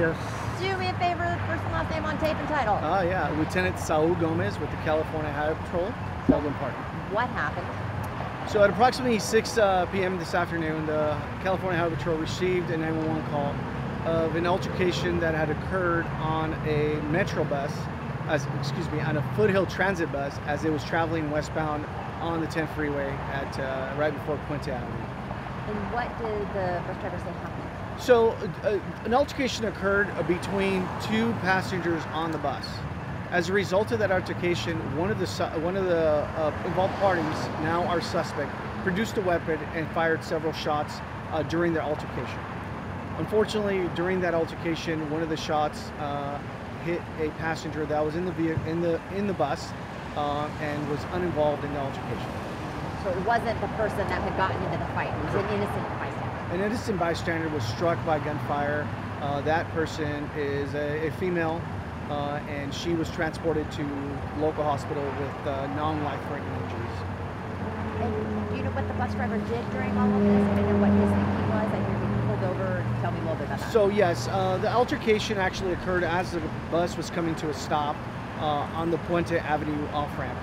Yes. Do me a favor, first and last name on tape and title. Yeah, Lieutenant Saul Gomez with the California Highway Patrol, Baldwin Park. What happened? So at approximately 6 p.m. this afternoon, the California Highway Patrol received a 911 call of an altercation that had occurred on a metro bus, on a Foothill Transit bus as it was traveling westbound on the 10th freeway at right before Puente Avenue. And what did the bus driver say happened? So an altercation occurred between two passengers on the bus. As a result of that altercation, one of the involved parties, now our suspect, produced a weapon and fired several shots during their altercation. Unfortunately, during that altercation, one of the shots hit a passenger that was in the bus and was uninvolved in the altercation. So it wasn't the person that had gotten into the fight. It was an innocent bystander. An innocent bystander was struck by gunfire. That person is a female, and she was transported to local hospital with non-life-threatening injuries. And do you know what the bus driver did during all of this? I don't know what his thinking was. I hear he pulled over. Tell me a little bit about that. So yes, the altercation actually occurred as the bus was coming to a stop on the Puente Avenue off-ramp.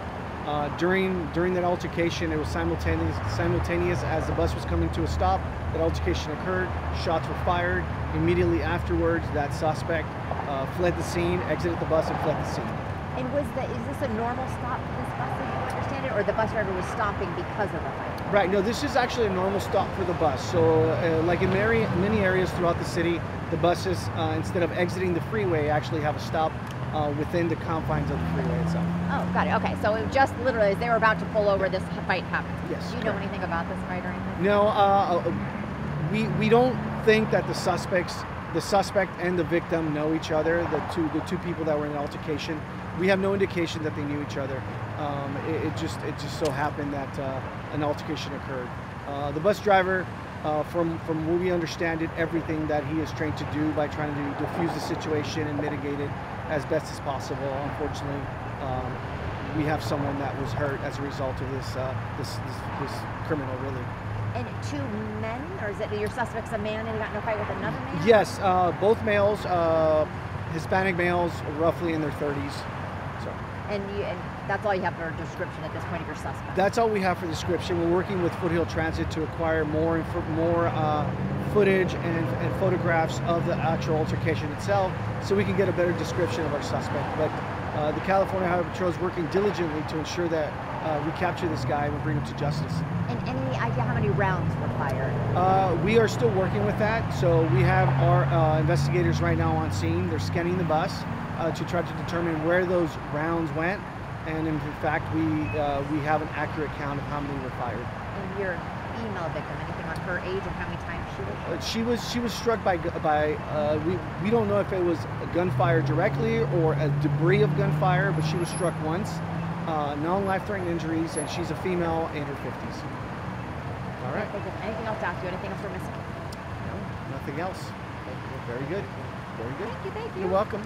During that altercation, it was simultaneous as the bus was coming to a stop. That altercation occurred, shots were fired. Immediately afterwards, that suspect fled the scene, exited the bus, and fled the scene. And is this a normal stop for this bus, as you understand it, or the bus driver was stopping because of the fight? Right, no, this is actually a normal stop for the bus. So like in many areas throughout the city, the buses, instead of exiting the freeway, actually have a stop within the confines of the freeway itself. Oh, got it. Okay, so it just literally, as they were about to pull over, this fight happened. Yes. Do you know anything about this fight or anything? No, we don't think that the suspect and the victim know each other. The two people that were in the altercation. We have no indication that they knew each other. It just so happened that an altercation occurred. The bus driver, from what we understand it, everything that he is trained to do by trying to defuse the situation and mitigate it as best as possible. Unfortunately, we have someone that was hurt as a result of this criminal, really. And two men, or is it your suspect's a man and he got in a fight with another man? Yes, both males, Hispanic males, roughly in their 30s. So. And that's all you have for a description at this point of your suspect? That's all we have for description. We're working with Foothill Transit to acquire more footage and photographs of the actual altercation itself, so we can get a better description of our suspect. But the California Highway Patrol is working diligently to ensure that we capture this guy and we bring him to justice. And any idea how many rounds were fired? We are still working with that. So we have our investigators right now on scene. They're scanning the bus to try to determine where those rounds went. And in fact, we have an accurate count of how many were fired. And your female victim, anything on her age and how many times she was shot? She was struck by we don't know if it was a gunfire directly or a debris of gunfire, but she was struck once. Non-life-threatening injuries, and she's a female in her 50s. All right. Anything else to ask you? Anything else we're missing? No, nothing else. Very good. Very good. Thank you. You're welcome.